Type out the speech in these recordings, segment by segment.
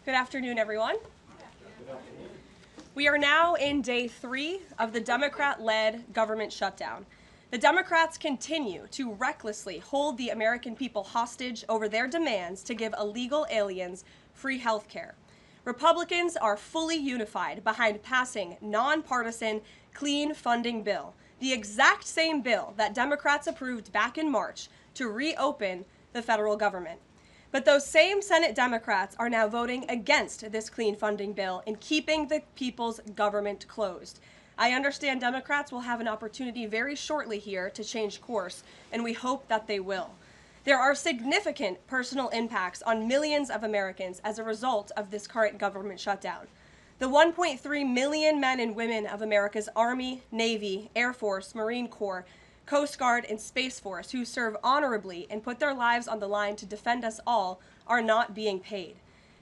Good afternoon, everyone. We are now in day 3 of the Democrat-led government shutdown. The Democrats continue to recklessly hold the American people hostage over their demands to give illegal aliens free health care. Republicans are fully unified behind passing nonpartisan clean funding bill, the exact same bill that Democrats approved back in March to reopen the federal government. But those same Senate Democrats are now voting against this clean funding bill and keeping the people's government closed. I understand Democrats will have an opportunity very shortly here to change course, and we hope that they will. There are significant personal impacts on millions of Americans as a result of this current government shutdown. The 1.3 million men and women of America's Army, Navy, Air Force, Marine Corps, Coast Guard, and Space Force who serve honorably and put their lives on the line to defend us all are not being paid.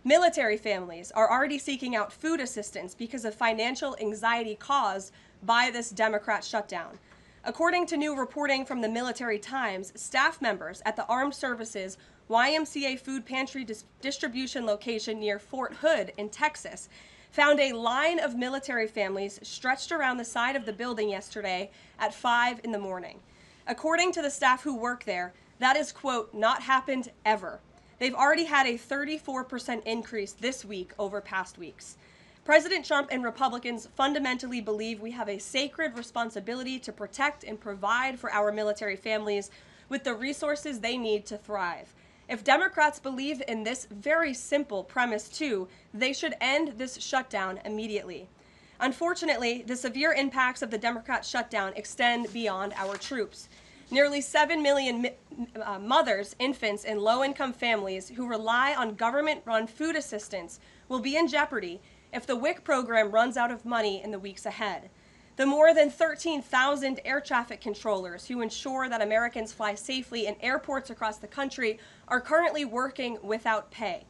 Military families are already seeking out food assistance because of financial anxiety caused by this Democrat shutdown. According to new reporting from the Military Times, staff members at the Armed Services YMCA food pantry distribution location near Fort Hood in Texas found a line of military families stretched around the side of the building yesterday at 5 in the morning. According to the staff who work there, that is, quote, not happened ever. They've already had a 34% increase this week over past weeks. President Trump and Republicans fundamentally believe we have a sacred responsibility to protect and provide for our military families with the resources they need to thrive. If Democrats believe in this very simple premise too, they should end this shutdown immediately. Unfortunately, the severe impacts of the Democrat shutdown extend beyond our troops. Nearly 7 million mothers, infants, and low-income families who rely on government-run food assistance will be in jeopardy if the WIC program runs out of money in the weeks ahead. The more than 13,000 air traffic controllers who ensure that Americans fly safely in airports across the country are currently working without pay.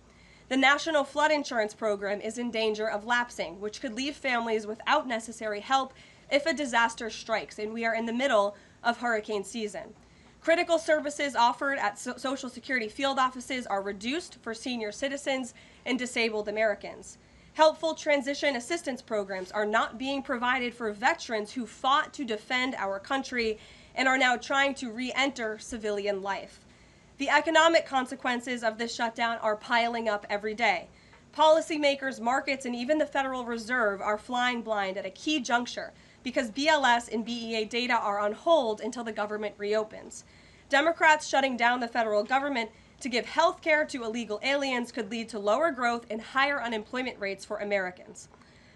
The National Flood Insurance Program is in danger of lapsing, which could leave families without necessary help if a disaster strikes, and we are in the middle of hurricane season. Critical services offered at Social Security field offices are reduced for senior citizens and disabled Americans. Helpful transition assistance programs are not being provided for veterans who fought to defend our country and are now trying to re-enter civilian life. The economic consequences of this shutdown are piling up every day. Policymakers, markets, and even the Federal Reserve are flying blind at a key juncture because BLS and BEA data are on hold until the government reopens. Democrats shutting down the federal government to give health care to illegal aliens could lead to lower growth and higher unemployment rates for Americans.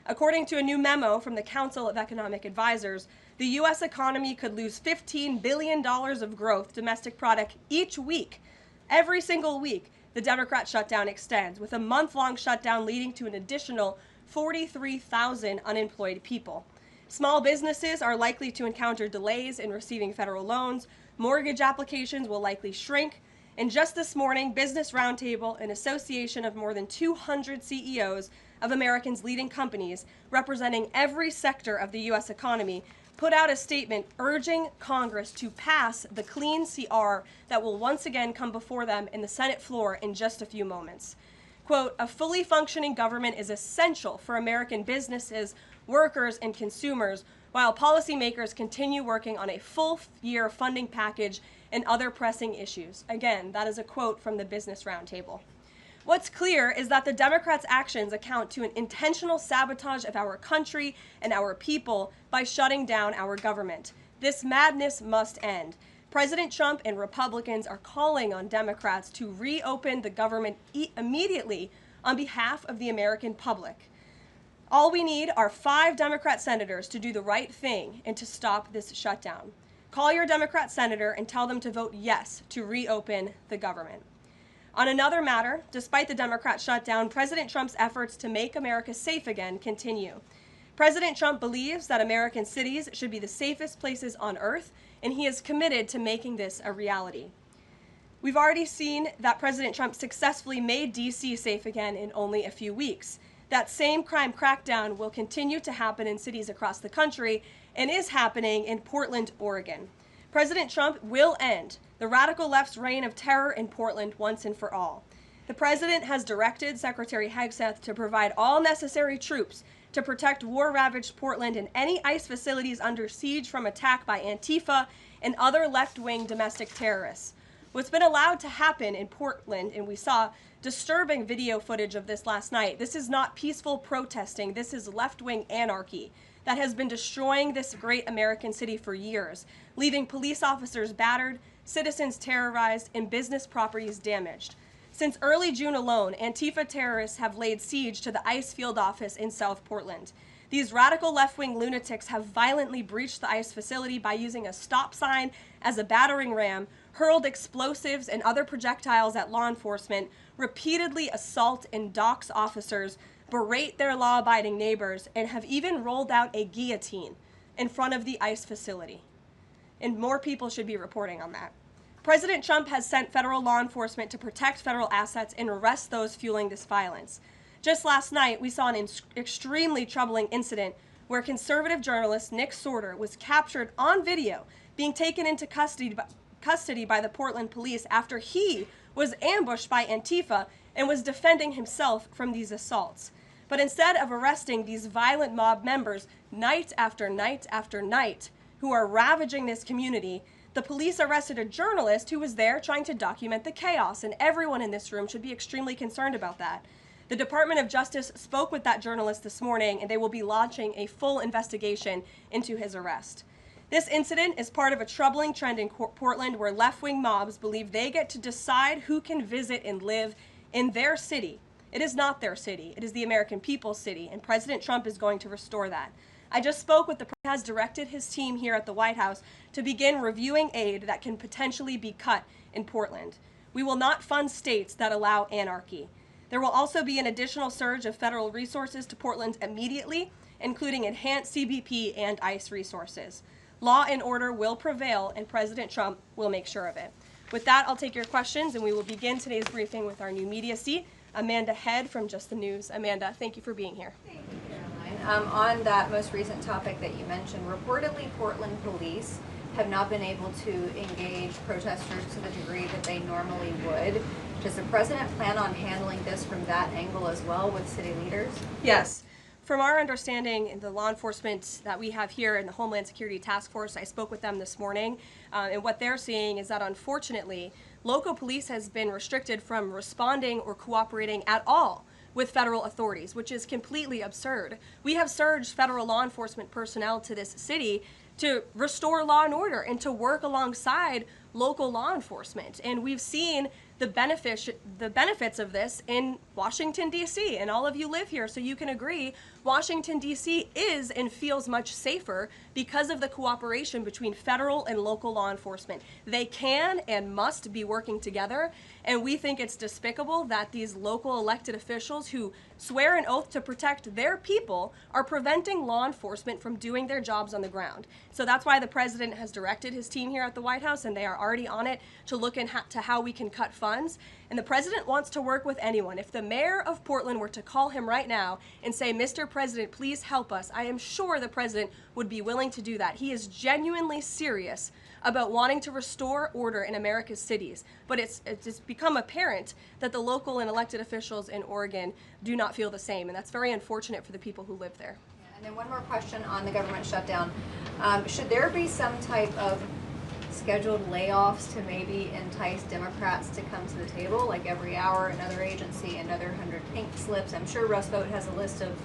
According to a new memo from the Council of Economic Advisors, the U.S. economy could lose $15 billion of growth domestic product each week. Every single week, the Democrat shutdown extends, with a month-long shutdown leading to an additional 43,000 unemployed people. Small businesses are likely to encounter delays in receiving federal loans. Mortgage applications will likely shrink. And just this morning, Business Roundtable, an association of more than 200 CEOs of Americans' leading companies representing every sector of the U.S. economy, put out a statement urging Congress to pass the clean CR that will once again come before them in the Senate floor in just a few moments. Quote, a fully functioning government is essential for American businesses, workers, and consumers, while policymakers continue working on a full-year funding package and other pressing issues. Again, that is a quote from the Business Roundtable. What's clear is that the Democrats' actions account to an intentional sabotage of our country and our people by shutting down our government. This madness must end. President Trump and Republicans are calling on Democrats to reopen the government immediately on behalf of the American public. All we need are 5 Democrat senators to do the right thing and to stop this shutdown. Call your Democrat senator and tell them to vote yes to reopen the government. On another matter, despite the Democrat shutdown, President Trump's efforts to make America safe again continue. President Trump believes that American cities should be the safest places on earth, and he is committed to making this a reality. We've already seen that President Trump successfully made D.C. safe again in only a few weeks. That same crime crackdown will continue to happen in cities across the country and is happening in Portland, Oregon. President Trump will end the radical left's reign of terror in Portland once and for all. The president has directed Secretary Hegseth to provide all necessary troops to protect war-ravaged Portland and any ICE facilities under siege from attack by Antifa and other left-wing domestic terrorists. What's been allowed to happen in Portland, and we saw disturbing video footage of this last night, this is not peaceful protesting, this is left-wing anarchy that has been destroying this great American city for years, leaving police officers battered, citizens terrorized, and business properties damaged. Since early June alone, Antifa terrorists have laid siege to the ICE field office in South Portland. These radical left-wing lunatics have violently breached the ICE facility by using a stop sign as a battering ram, hurled explosives and other projectiles at law enforcement, repeatedly assault and dox officers, berate their law-abiding neighbors, and have even rolled out a guillotine in front of the ICE facility. And more people should be reporting on that. President Trump has sent federal law enforcement to protect federal assets and arrest those fueling this violence. Just last night, we saw an extremely troubling incident where conservative journalist Nick Sorter was captured on video being taken into custody by the Portland police after he was ambushed by Antifa and was defending himself from these assaults. But instead of arresting these violent mob members night after night after night who are ravaging this community, the police arrested a journalist who was there trying to document the chaos, and everyone in this room should be extremely concerned about that. The Department of Justice spoke with that journalist this morning, and they will be launching a full investigation into his arrest. This incident is part of a troubling trend in Portland where left-wing mobs believe they get to decide who can visit and live in their city. It is not their city. It is the American people's city, and President Trump is going to restore that. I just spoke with the president, has directed his team here at the White House to begin reviewing aid that can potentially be cut in Portland. We will not fund states that allow anarchy. There will also be an additional surge of federal resources to Portland immediately, including enhanced CBP and ICE resources. Law and order will prevail, and President Trump will make sure of it. With that, I'll take your questions, and we will begin today's briefing with our new media seat, Amanda Head from Just the News. Amanda, thank you for being here. Thank you, Caroline. On that most recent topic that you mentioned, reportedly Portland police have not been able to engage protesters to the degree that they normally would. Does the president plan on handling this from that angle as well with city leaders? Yes. From our understanding, in the law enforcement that we have here in the Homeland Security Task Force, I spoke with them this morning, and what they're seeing is that unfortunately, local police has been restricted from responding or cooperating at all with federal authorities, which is completely absurd. We have surged federal law enforcement personnel to this city to restore law and order and to work alongside local law enforcement. And we've seen the benefits of this in Washington, D.C., and all of you live here, so you can agree Washington, D.C. is and feels much safer because of the cooperation between federal and local law enforcement. They can and must be working together, and we think it's despicable that these local elected officials who swear an oath to protect their people are preventing law enforcement from doing their jobs on the ground. So that's why the president has directed his team here at the White House, and they are already on it to look into how we can cut funds. And the president wants to work with anyone. If the mayor of Portland were to call him right now and say, "Mr. President, please help us," I am sure the president would be willing to do that. He is genuinely serious about wanting to restore order in America's cities. But it's become apparent that the local and elected officials in Oregon do not feel the same, and that's very unfortunate for the people who live there. And then one more question on the government shutdown. Should there be some type of scheduled layoffs to maybe entice Democrats to come to the table, like every hour another agency, another 100 pink slips? I'm sure Russ Vought has a list of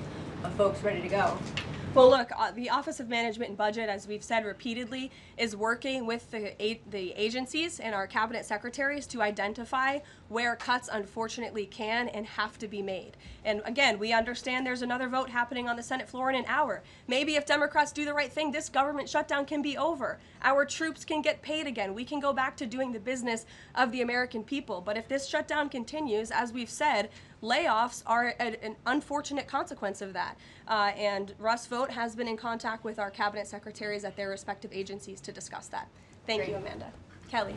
folks ready to go. Well, look, the Office of Management and Budget, as we've said repeatedly, is working with the agencies and our cabinet secretaries to identify where cuts unfortunately can and have to be made. And again, we understand there's another vote happening on the Senate floor in an hour. Maybe if Democrats do the right thing, this government shutdown can be over. Our troops can get paid again. We can go back to doing the business of the American people. But if this shutdown continues, as we've said, layoffs are an unfortunate consequence of that. And Russ Vought has been in contact with our cabinet secretaries at their respective agencies to discuss that. Thank you, Amanda. Kelly.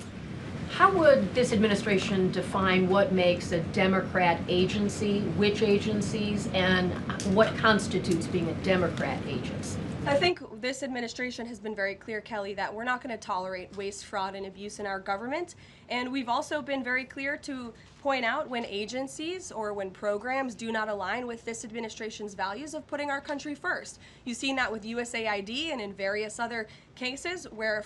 How would this administration define what makes a Democrat agency, which agencies, and what constitutes being a Democrat agency? I think this administration has been very clear, Kelly, that we're not going to tolerate waste, fraud, and abuse in our government. And we've also been very clear to point out when agencies or when programs do not align with this administration's values of putting our country first. You've seen that with USAID and in various other cases where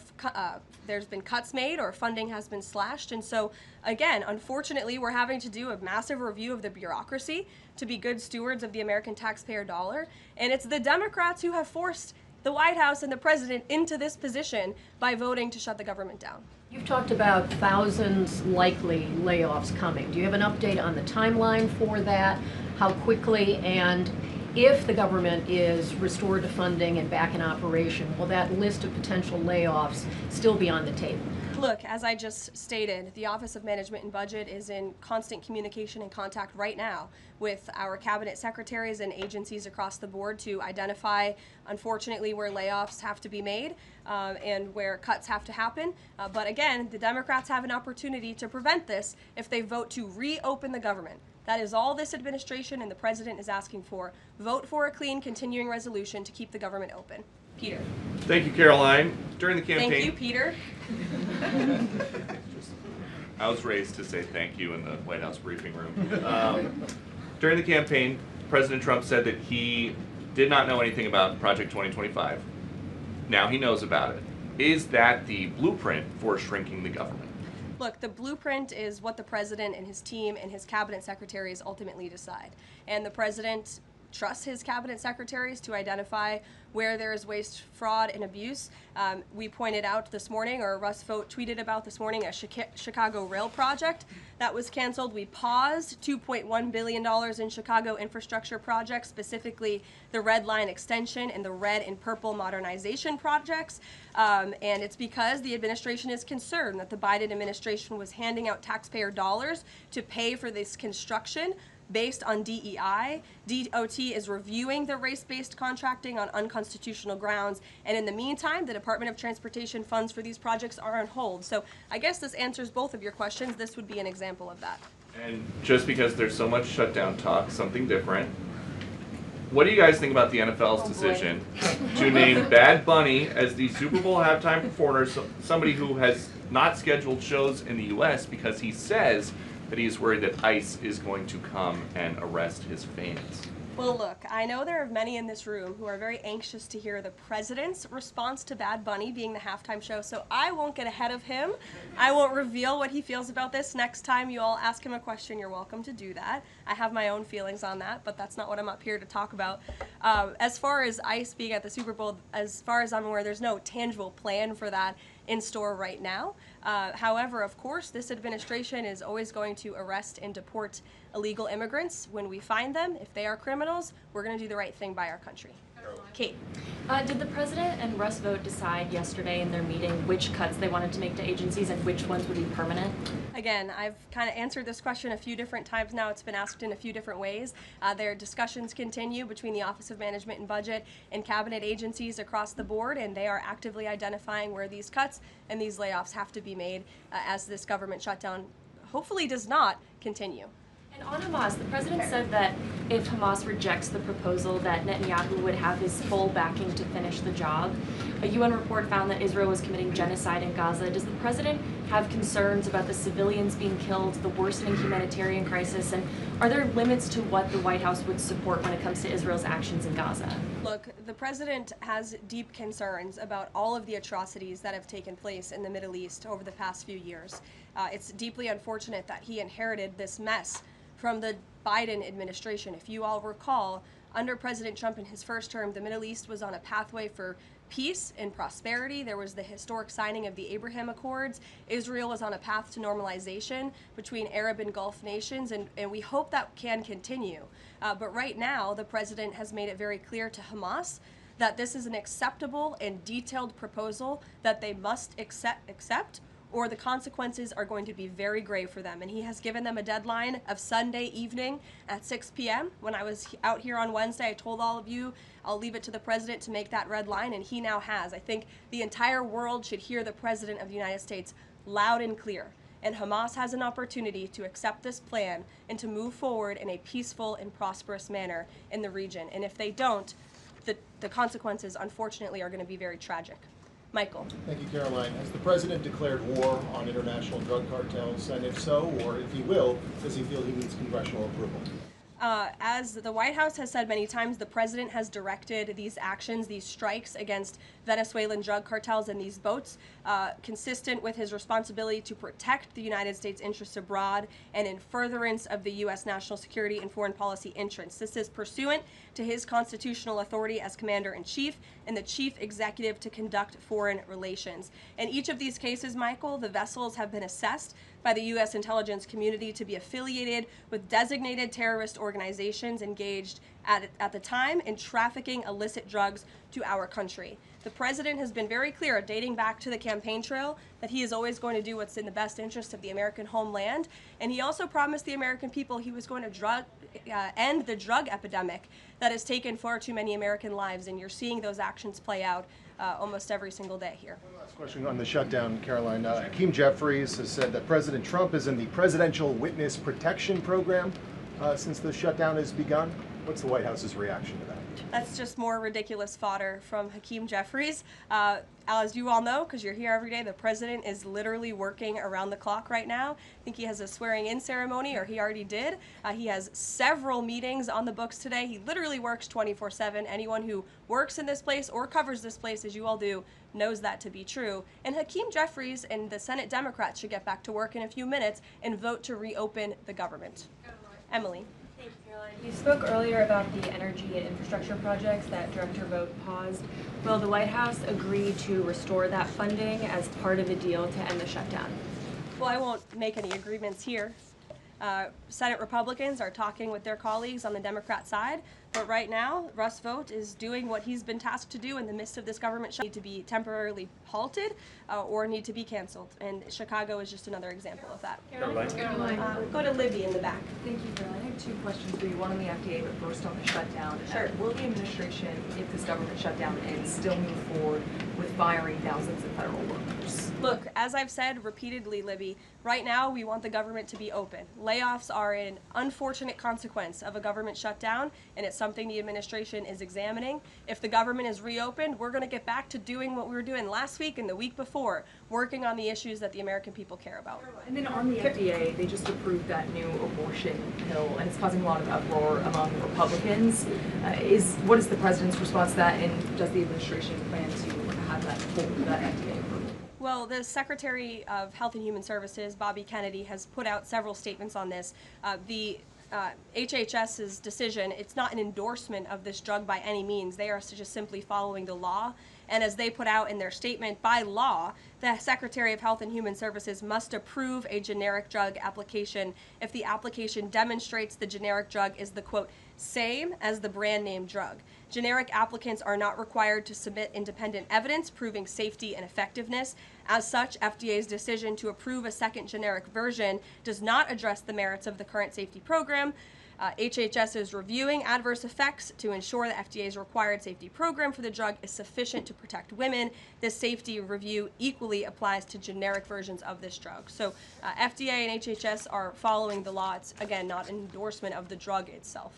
there's been cuts made or funding has been slashed. And so, again, unfortunately, we're having to do a massive review of the bureaucracy to be good stewards of the American taxpayer dollar. And it's the Democrats who have forced the White House and the president into this position by voting to shut the government down. You've talked about thousands likely layoffs coming. Do you have an update on the timeline for that? How quickly, and if the government is restored to funding and back in operation, will that list of potential layoffs still be on the table? Look, as I just stated, the Office of Management and Budget is in constant communication and contact right now with our cabinet secretaries and agencies across the board to identify, unfortunately, where layoffs have to be made and where cuts have to happen. But again, the Democrats have an opportunity to prevent this if they vote to reopen the government. That is all this administration and the president is asking for. Vote for a clean, continuing resolution to keep the government open. Peter. Thank you, Caroline. During the campaign... Thank you, Peter. I was raised to say thank you in the White House briefing room. During the campaign, President Trump said that he did not know anything about Project 2025. Now he knows about it. Is that the blueprint for shrinking the government? Look, the blueprint is what the president and his team and his cabinet secretaries ultimately decide. And the president trusts his cabinet secretaries to identify where there is waste, fraud, and abuse. We pointed out this morning, or Russ Vogt tweeted about this morning, a Chicago rail project that was canceled. We paused $2.1 billion in Chicago infrastructure projects, specifically the Red Line extension and the red and purple modernization projects. And it's because the administration is concerned that the Biden administration was handing out taxpayer dollars to pay for this construction based on DEI. DOT is reviewing the race-based contracting on unconstitutional grounds, and in the meantime, the Department of Transportation funds for these projects are on hold. So I guess this answers both of your questions. This would be an example of that. And just because there's so much shutdown talk, something different. What do you guys think about the NFL's decision to name Bad Bunny as the Super Bowl halftime performer, somebody who has not scheduled shows in the U.S. because he says that he's worried that ICE is going to come and arrest his fans? Well, look, I know there are many in this room who are very anxious to hear the president's response to Bad Bunny being the halftime show, so I won't get ahead of him. I won't reveal what he feels about this. Next time you all ask him a question, you're welcome to do that. I have my own feelings on that, but that's not what I'm up here to talk about. As far as ICE being at the Super Bowl, as far as I'm aware, there's no tangible plan for that in store right now. However, of course, this administration is always going to arrest and deport illegal immigrants when we find them. If they are criminals, we're going to do the right thing by our country. Kate. Did the president and Russ Vogt decide yesterday in their meeting which cuts they wanted to make to agencies and which ones would be permanent? Again, I've kind of answered this question a few different times now. It's been asked in a few different ways. Their discussions continue between the Office of Management and Budget and cabinet agencies across the board, and they are actively identifying where these cuts and these layoffs have to be made as this government shutdown hopefully does not continue. And on Hamas, the president said that if Hamas rejects the proposal, that Netanyahu would have his full backing to finish the job. A UN report found that Israel was committing genocide in Gaza. Does the president have concerns about the civilians being killed, the worsening humanitarian crisis, and are there limits to what the White House would support when it comes to Israel's actions in Gaza? Look, the president has deep concerns about all of the atrocities that have taken place in the Middle East over the past few years. It's deeply unfortunate that he inherited this mess from the Biden administration. If you all recall, under President Trump in his first term, the Middle East was on a pathway for peace and prosperity. There was the historic signing of the Abraham Accords. Israel was on a path to normalization between Arab and Gulf nations, and we hope that can continue. But right now, the president has made it very clear to Hamas that this is an acceptable and detailed proposal that they must accept, or the consequences are going to be very grave for them. And he has given them a deadline of Sunday evening at 6 p.m. When I was out here on Wednesday, I told all of you, I'll leave it to the president to make that red line, and he now has. I think the entire world should hear the president of the United States loud and clear. And Hamas has an opportunity to accept this plan and to move forward in a peaceful and prosperous manner in the region. And if they don't, the consequences, unfortunately, are going to be very tragic. Michael. Thank you, Caroline. Has the president declared war on international drug cartels? And if so, or if he will, does he feel he needs congressional approval? As the White House has said many times, the president has directed these actions, these strikes against Venezuelan drug cartels and these boats, consistent with his responsibility to protect the United States interests abroad and in furtherance of the U.S. national security and foreign policy interests. This is pursuant to his constitutional authority as commander-in-chief and the chief executive to conduct foreign relations. In each of these cases, Michael, the vessels have been assessed by the U.S. intelligence community to be affiliated with designated terrorist organizations engaged at the time in trafficking illicit drugs to our country. The president has been very clear, dating back to the campaign trail, that he is always going to do what's in the best interest of the American homeland. And he also promised the American people he was going to end the drug epidemic that has taken far too many American lives. And you're seeing those actions play out almost every single day here. Last question on the shutdown, Caroline. Hakeem Jeffries has said that President Trump is in the Presidential Witness Protection Program since the shutdown has begun. What's the White House's reaction to that? That's just more ridiculous fodder from Hakeem Jeffries. As you all know, because you're here every day, the president is literally working around the clock right now. I think he has a swearing-in ceremony, or he already did. He has several meetings on the books today. He literally works 24/7. Anyone who works in this place or covers this place, as you all do, knows that to be true. And Hakeem Jeffries and the Senate Democrats should get back to work in a few minutes and vote to reopen the government. Emily. Thank you, Caroline. You spoke earlier about the energy and infrastructure projects that Director Vogt paused. Will the White House agree to restore that funding as part of a deal to end the shutdown? Well, I won't make any agreements here. Senate Republicans are talking with their colleagues on the Democrat side, but right now, Russ Vought is doing what he's been tasked to do in the midst of this government shutdown. Need to be temporarily halted or need to be canceled, and Chicago is just another example of that. Caroline? Go to Libby in the back. Thank you, Caroline. I have two questions for you. One on the FDA, but first on the shutdown. Sure. Will the administration, if this government shutdown ends, still move forward with firing thousands of federal workers? Look, as I've said repeatedly, Libby, right now we want the government to be open. Layoffs are an unfortunate consequence of a government shutdown, and it's something the administration is examining. If the government is reopened, we're going to get back to doing what we were doing last week and the week before, working on the issues that the American people care about. And then on the FDA, they just approved that new abortion pill, and it's causing a lot of uproar among Republicans. What is the president's response to that, and does the administration plan to have that FDA approval? Well, the Secretary of Health and Human Services, Bobby Kennedy, has put out several statements on this. HHS's decision, it's not an endorsement of this drug by any means. They are just simply following the law. And as they put out in their statement, by law, the Secretary of Health and Human Services must approve a generic drug application if the application demonstrates the generic drug is the, quote, same as the brand name drug. Generic applicants are not required to submit independent evidence proving safety and effectiveness. As such, FDA's decision to approve a second generic version does not address the merits of the current safety program. HHS is reviewing adverse effects to ensure that FDA's required safety program for the drug is sufficient to protect women. This safety review equally applies to generic versions of this drug. So FDA and HHS are following the law. It's, again, not an endorsement of the drug itself.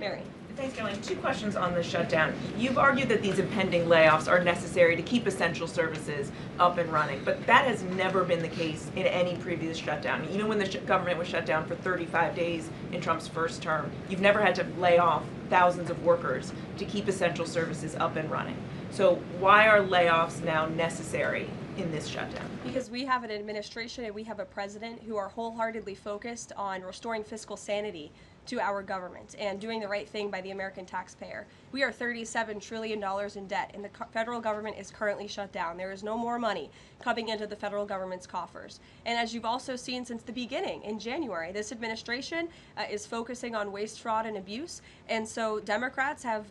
Mary. Thanks, Caroline. Two questions on the shutdown. You've argued that these impending layoffs are necessary to keep essential services up and running, but that has never been the case in any previous shutdown. Even when the government was shut down for 35 days in Trump's first term, you've never had to lay off thousands of workers to keep essential services up and running. So why are layoffs now necessary in this shutdown? Because we have an administration and we have a president who are wholeheartedly focused on restoring fiscal sanity to our government and doing the right thing by the American taxpayer. We are $37 trillion in debt, and the federal government is currently shut down. There is no more money coming into the federal government's coffers. And as you've also seen since the beginning, in January, this administration is focusing on waste, fraud, and abuse. And so Democrats have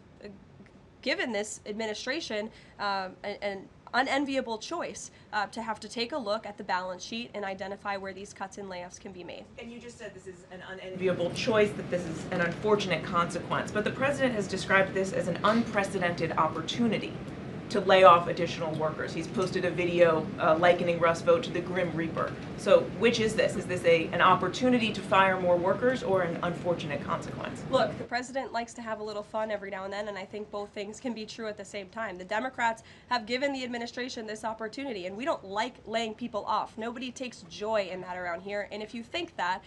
given this administration an unenviable choice to have to take a look at the balance sheet and identify where these cuts and layoffs can be made. And you just said this is an unenviable choice, that this is an unfortunate consequence, but the president has described this as an unprecedented opportunity to lay off additional workers. He's posted a video likening Rust's vote to the Grim Reaper. So which is this? Is this an opportunity to fire more workers or an unfortunate consequence? Look, the president likes to have a little fun every now and then, and I think both things can be true at the same time. The Democrats have given the administration this opportunity, and we don't like laying people off. Nobody takes joy in that around here, and if you think that,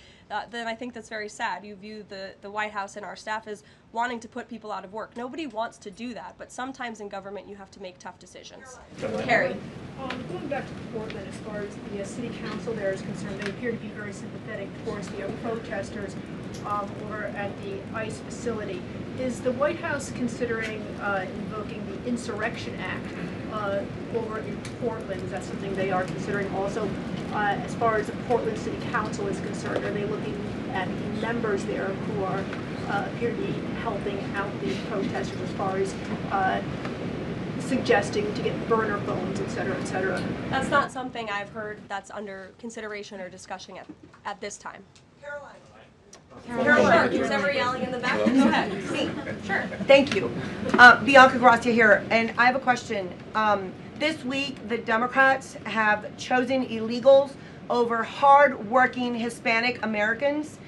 then I think that's very sad. You view the White House and our staff as wanting to put people out of work. Nobody wants to do that, but sometimes in government you have to make tough decisions. Carrie. Going back to Portland, as far as the city council there is concerned, they appear to be very sympathetic towards the protesters over at the ICE facility. Is the White House considering invoking the Insurrection Act over in Portland? Is that something they are considering also? As far as the Portland City Council is concerned, are they looking at the members there who are appear to be helping out the protesters as far as suggesting to get burner phones, et cetera, et cetera? That's not something I've heard that's under consideration or discussion at this time. Caroline, who's ever yelling in the back? Go ahead. Me. Sure. Thank you. Bianca Gracia here, and I have a question. This week, the Democrats have chosen illegals over hard-working Hispanic Americans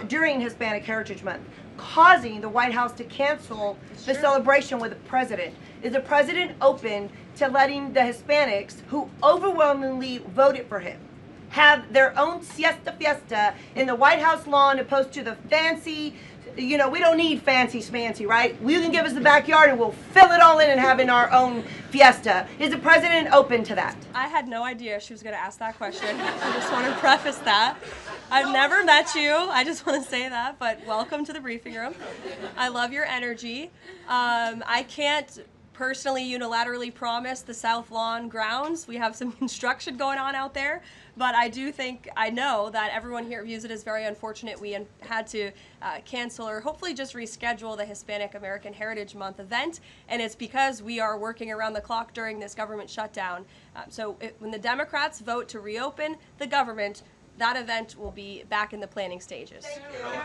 during Hispanic Heritage Month, causing the White House to cancel the celebration with the president. Is the president open to letting the Hispanics, who overwhelmingly voted for him, have their own fiesta in the White House lawn opposed to the fancy, you know, we don't need fancy schmancy, right? You can give us the backyard and we'll fill it all in and have in our own fiesta. Is the president open to that? I had no idea she was going to ask that question. I just want to preface that. I've never met you. I just want to say that, but welcome to the briefing room. I love your energy. I can't personally unilaterally promise the South Lawn grounds. We have some construction going on out there, but I know that everyone here views it as very unfortunate we had to cancel or hopefully just reschedule the Hispanic American Heritage Month event, and it's because we are working around the clock during this government shutdown. When the Democrats vote to reopen the government, that event will be back in the planning stages.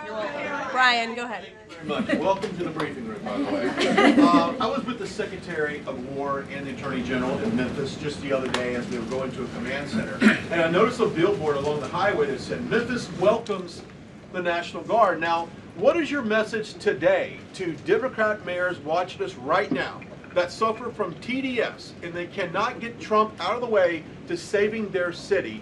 You're welcome. Brian, go ahead. Thank you very much. Welcome to the briefing room, by the way. I was with the Secretary of War and the Attorney General in Memphis just the other day as we were going to a command center. And I noticed a billboard along the highway that said, "Memphis welcomes the National Guard." Now, what is your message today to Democrat mayors watching us right now that suffer from TDS and they cannot get Trump out of the way to saving their city,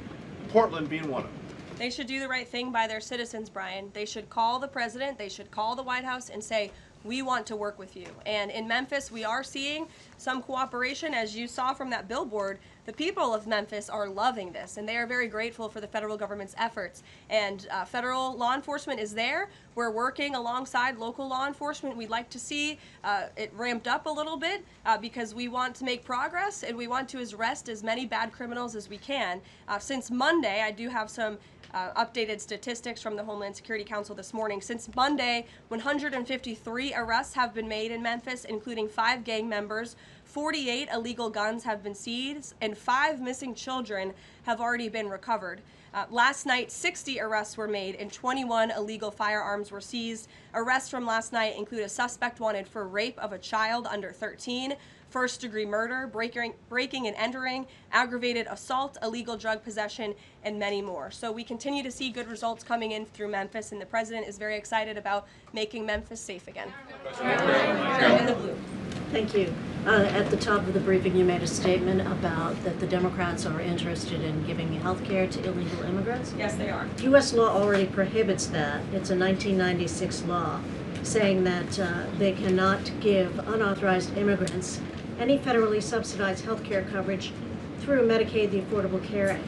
Portland being one of them? They should do the right thing by their citizens, Brian. They should call the president, they should call the White House and say, we want to work with you. And in Memphis, we are seeing some cooperation. As you saw from that billboard, the people of Memphis are loving this, and they are very grateful for the federal government's efforts. And federal law enforcement is there. We're working alongside local law enforcement. We'd like to see it ramped up a little bit because we want to make progress, and we want to arrest as many bad criminals as we can. Since Monday, I do have some updated statistics from the Homeland Security Council this morning. Since Monday, 153 arrests have been made in Memphis, including 5 gang members. 48 illegal guns have been seized, and 5 missing children have already been recovered. Last night, 60 arrests were made and 21 illegal firearms were seized. Arrests from last night include a suspect wanted for rape of a child under 13, first-degree murder, breaking and entering, aggravated assault, illegal drug possession, and many more. So we continue to see good results coming in through Memphis, and the president is very excited about making Memphis safe again. In the blue. Thank you. At the top of the briefing, you made a statement about that the Democrats are interested in giving health care to illegal immigrants. Yes, they are. U.S. law already prohibits that. It's a 1996 law saying that they cannot give unauthorized immigrants any federally subsidized health care coverage through Medicaid, the Affordable Care Act,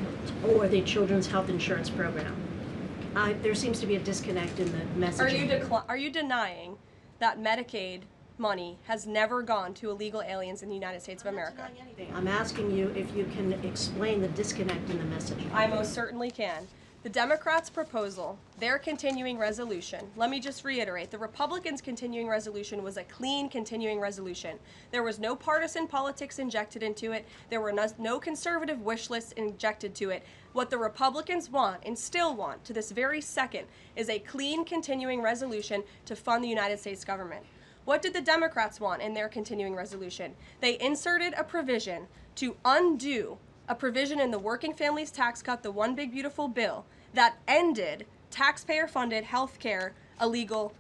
or the Children's Health Insurance Program. There seems to be a disconnect in the messaging. Are you denying that Medicaid money has never gone to illegal aliens in the United States of America? I'm asking you if you can explain the disconnect in the messaging. I most certainly can. The Democrats' proposal, their continuing resolution, let me just reiterate, the Republicans' continuing resolution was a clean continuing resolution. There was no partisan politics injected into it. There were no conservative wish lists injected to it. What the Republicans want, and still want to this very second, is a clean continuing resolution to fund the United States government. What did the Democrats want in their continuing resolution? They inserted a provision to undo a provision in the Working Families Tax Cut, the One Big Beautiful Bill, that ended taxpayer-funded health care illegal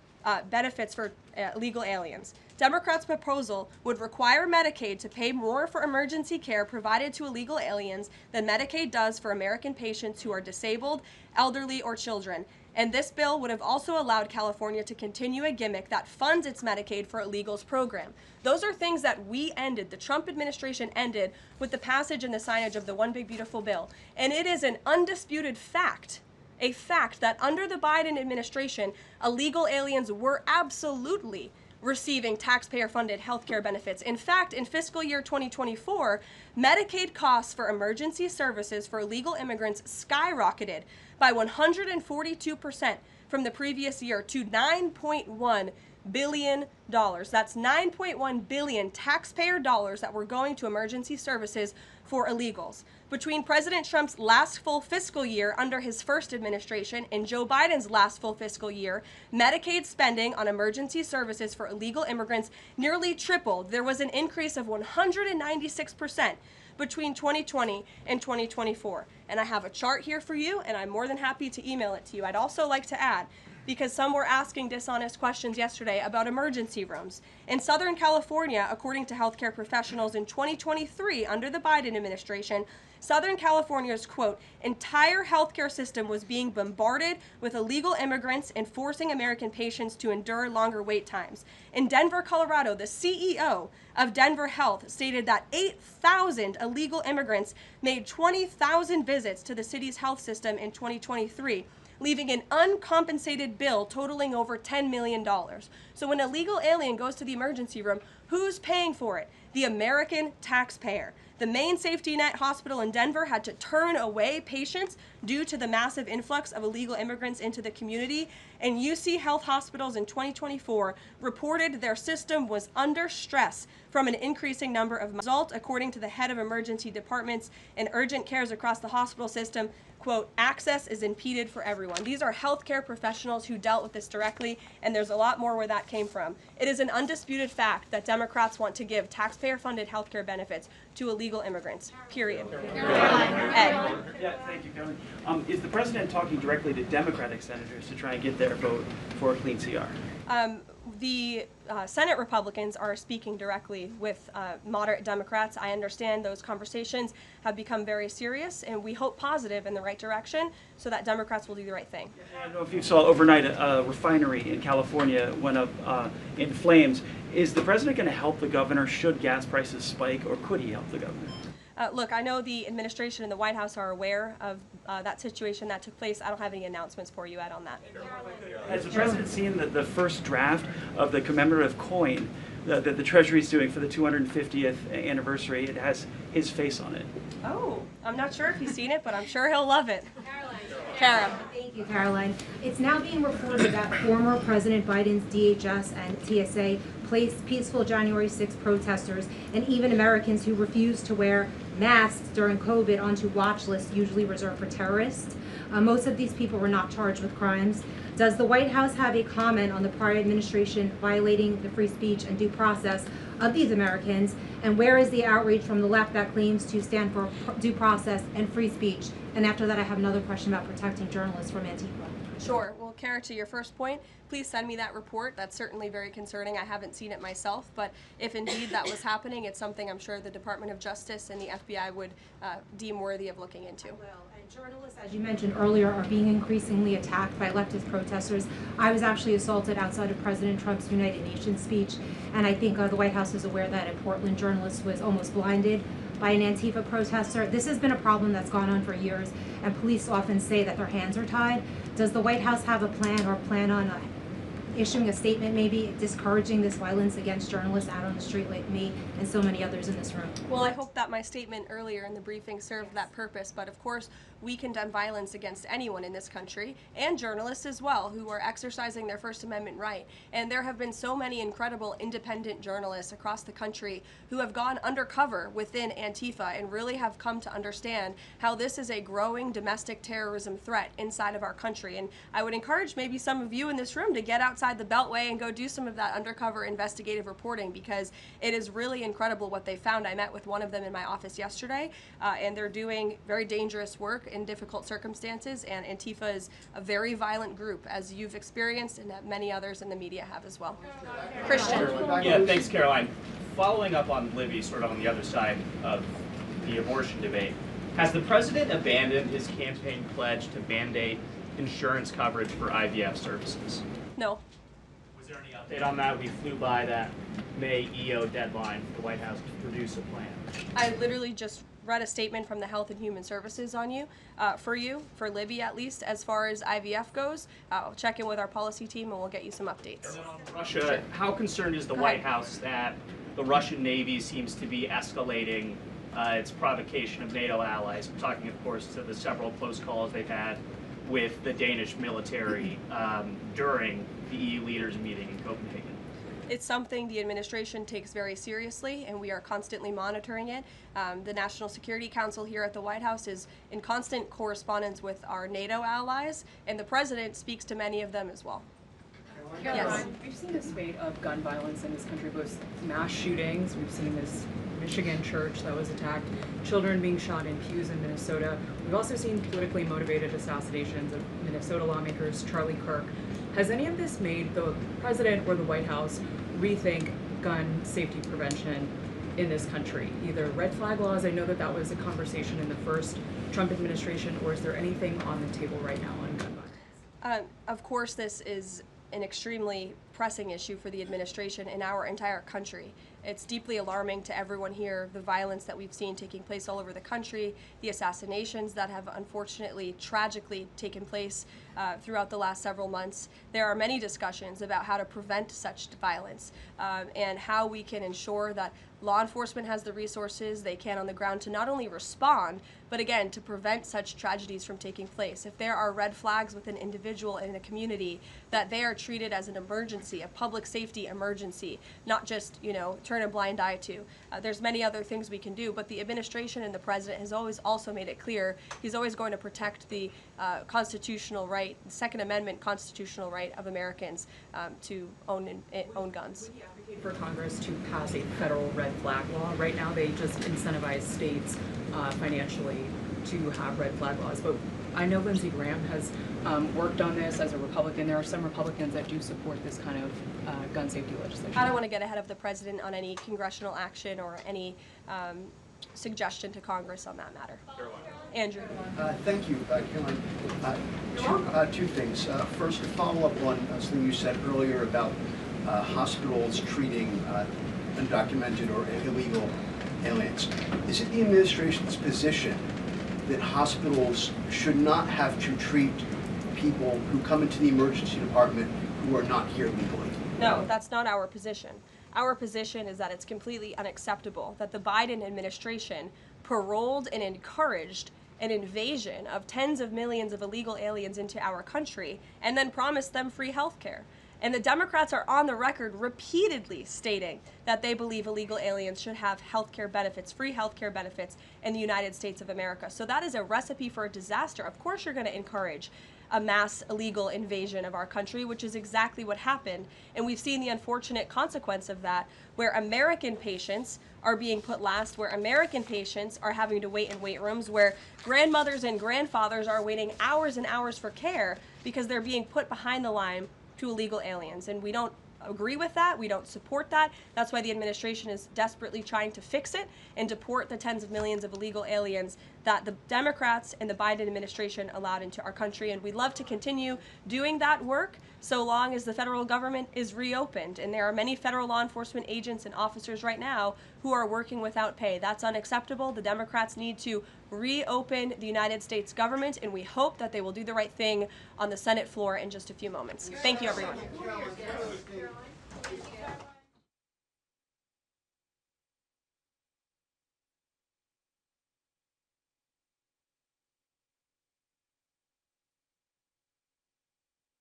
benefits for illegal aliens. Democrats' proposal would require Medicaid to pay more for emergency care provided to illegal aliens than Medicaid does for American patients who are disabled, elderly, or children. And this bill would have also allowed California to continue a gimmick that funds its Medicaid for Illegals program. Those are things that we ended, the Trump administration ended, with the passage and the signage of the One Big Beautiful Bill. And it is an undisputed fact, a fact that under the Biden administration, illegal aliens were absolutely receiving taxpayer-funded health care benefits. In fact, in fiscal year 2024, Medicaid costs for emergency services for illegal immigrants skyrocketed by 142% from the previous year to $9.1 billion. That's $9.1 billion taxpayer dollars that were going to emergency services for illegals. Between President Trump's last full fiscal year under his first administration and Joe Biden's last full fiscal year, Medicaid spending on emergency services for illegal immigrants nearly tripled. There was an increase of 196% between 2020 and 2024. And I have a chart here for you, and I'm more than happy to email it to you. I'd also like to add, because some were asking dishonest questions yesterday about emergency rooms. In Southern California, according to healthcare professionals in 2023, under the Biden administration, Southern California's, quote, entire healthcare system was being bombarded with illegal immigrants and forcing American patients to endure longer wait times. In Denver, Colorado, the CEO of Denver Health stated that 8,000 illegal immigrants made 20,000 visits to the city's health system in 2023. Leaving an uncompensated bill totaling over $10 million. So when a illegal alien goes to the emergency room, who's paying for it? The American taxpayer. The main safety net hospital in Denver had to turn away patients due to the massive influx of illegal immigrants into the community. And UC Health Hospitals in 2024 reported their system was under stress from an increasing number of results, according to the head of emergency departments and urgent cares across the hospital system. Quote, access is impeded for everyone. These are healthcare professionals who dealt with this directly, and there's a lot more where that came from. It is an undisputed fact that Democrats want to give taxpayer-funded healthcare benefits to illegal immigrants, period. Ed. Yeah, thank you, Caroline. Is the president talking directly to Democratic senators to try and get their vote for a clean CR? The Senate Republicans are speaking directly with moderate Democrats. I understand those conversations have become very serious, and we hope positive in the right direction so that Democrats will do the right thing. I don't know if you saw overnight a refinery in California went up in flames. Is the president going to help the governor should gas prices spike, or could he help the governor? Look, I know the administration and the White House are aware of that situation that took place. I don't have any announcements for you, Ed, on that. Has the president seen the first draft of the commemorative coin that the Treasury is doing for the 250th anniversary? It has his face on it. Oh, I'm not sure if he's seen it, but I'm sure he'll love it. Kara. Thank you, Caroline. It's now being reported that former President Biden's DHS and TSA placed peaceful January 6 protesters and even Americans who refused to wear masks during COVID onto watch lists usually reserved for terrorists. Most of these people were not charged with crimes. Does the White House have a comment on the prior administration violating the free speech and due process of these Americans? And where is the outrage from the left that claims to stand for due process and free speech? And after that, I have another question about protecting journalists from Antifa. Sure. Well, Kara, to your first point, please send me that report. That's certainly very concerning. I haven't seen it myself, but if indeed that was happening, it's something I'm sure the Department of Justice and the FBI would deem worthy of looking into. And journalists, as you mentioned earlier, are being increasingly attacked by leftist protesters. I was actually assaulted outside of President Trump's United Nations speech, and I think the White House is aware that a Portland journalist was almost blinded by an Antifa protester. This has been a problem that's gone on for years, and police often say that their hands are tied. Does the White House have a plan or plan on issuing a statement maybe discouraging this violence against journalists out on the street like me and so many others in this room? Well, I hope that my statement earlier in the briefing served that purpose, but of course we condemn violence against anyone in this country, and journalists as well, who are exercising their First Amendment right. And there have been so many incredible independent journalists across the country who have gone undercover within Antifa and really have come to understand how this is a growing domestic terrorism threat inside of our country. And I would encourage maybe some of you in this room to get outside outside the Beltway and go do some of that undercover investigative reporting, because it is really incredible what they found. I met with one of them in my office yesterday, and they're doing very dangerous work in difficult circumstances, and Antifa is a very violent group, as you've experienced and that many others in the media have as well. Christian. Yeah, thanks, Caroline. Following up on Libby, sort of on the other side of the abortion debate, has the president abandoned his campaign pledge to mandate insurance coverage for IVF services? No. Was there any update on that? We flew by that May EO deadline for the White House to produce a plan. I literally just read a statement from the Health and Human Services on you, for Libby at least, as far as IVF goes. I'll check in with our policy team and we'll get you some updates. And then on Russia, how concerned is the White House that the Russian Navy seems to be escalating its provocation of NATO allies? I'm talking, of course, to the several close calls they've had with the Danish military during the EU leaders meeting in Copenhagen. It's something the administration takes very seriously, and we are constantly monitoring it. The National Security Council here at the White House is in constant correspondence with our NATO allies, and the president speaks to many of them as well. Yes. We've seen a spate of gun violence in this country, both mass shootings. We've seen this Michigan church that was attacked, children being shot in pews in Minnesota. We've also seen politically motivated assassinations of Minnesota lawmakers, Charlie Kirk. Has any of this made the president or the White House rethink gun safety prevention in this country? Either red flag laws, I know that that was a conversation in the first Trump administration, or is there anything on the table right now on gun violence? Of course, this is an extremely pressing issue for the administration in our entire country. It's deeply alarming to everyone here, the violence that we've seen taking place all over the country, the assassinations that have unfortunately, tragically taken place throughout the last several months. There are many discussions about how to prevent such violence and how we can ensure that law enforcement has the resources they can on the ground to not only respond, but again, to prevent such tragedies from taking place. If there are red flags with an individual in a community, that they are treated as an emergency, a public safety emergency, not just, turn a blind eye to. There's many other things we can do, but the administration and the president has always also made it clear he's always going to protect the constitutional right, the Second Amendment constitutional right of Americans to own guns. Would you advocate for Congress to pass a federal red flag law? Right now, they just incentivize states financially to have red flag laws, but I know Lindsey Graham has worked on this as a Republican. There are some Republicans that do support this kind of gun safety legislation. I don't want to get ahead of the president on any congressional action or any suggestion to Congress on that matter. Andrew. Thank you, Caroline. Two things. First, to follow up on something you said earlier about hospitals treating undocumented or illegal aliens. Is it the administration's position that hospitals should not have to treat people who come into the emergency department who are not here legally? No, that's not our position. Our position is that it's completely unacceptable that the Biden administration paroled and encouraged an invasion of tens of millions of illegal aliens into our country and then promised them free health care. And the Democrats are on the record repeatedly stating that they believe illegal aliens should have health care benefits, free health care benefits in the United States of America. So that is a recipe for a disaster. Of course you're going to encourage a mass illegal invasion of our country, which is exactly what happened. And we've seen the unfortunate consequence of that, where American patients are being put last, where American patients are having to wait in wait rooms, where grandmothers and grandfathers are waiting hours and hours for care because they're being put behind the line to illegal aliens. And we don't agree with that. We don't support that. That's why the administration is desperately trying to fix it and deport the tens of millions of illegal aliens that the Democrats and the Biden administration allowed into our country. And we'd love to continue doing that work so long as the federal government is reopened. And there are many federal law enforcement agents and officers right now who are working without pay. That's unacceptable. The Democrats need to reopen the United States government, and we hope that they will do the right thing on the Senate floor in just a few moments. Thank you, everyone.